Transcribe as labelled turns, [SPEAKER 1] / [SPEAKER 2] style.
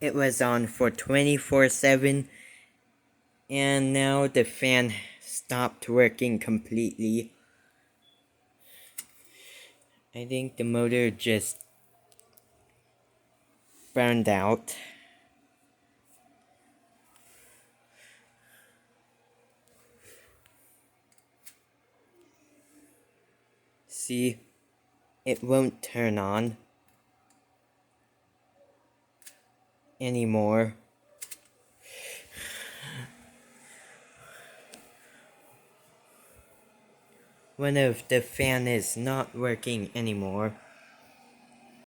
[SPEAKER 1] it was on for 24/7, and now the fan stopped working completely. I think the motor just burned out. See, it won't turn on anymore. One of the fan is not working anymore.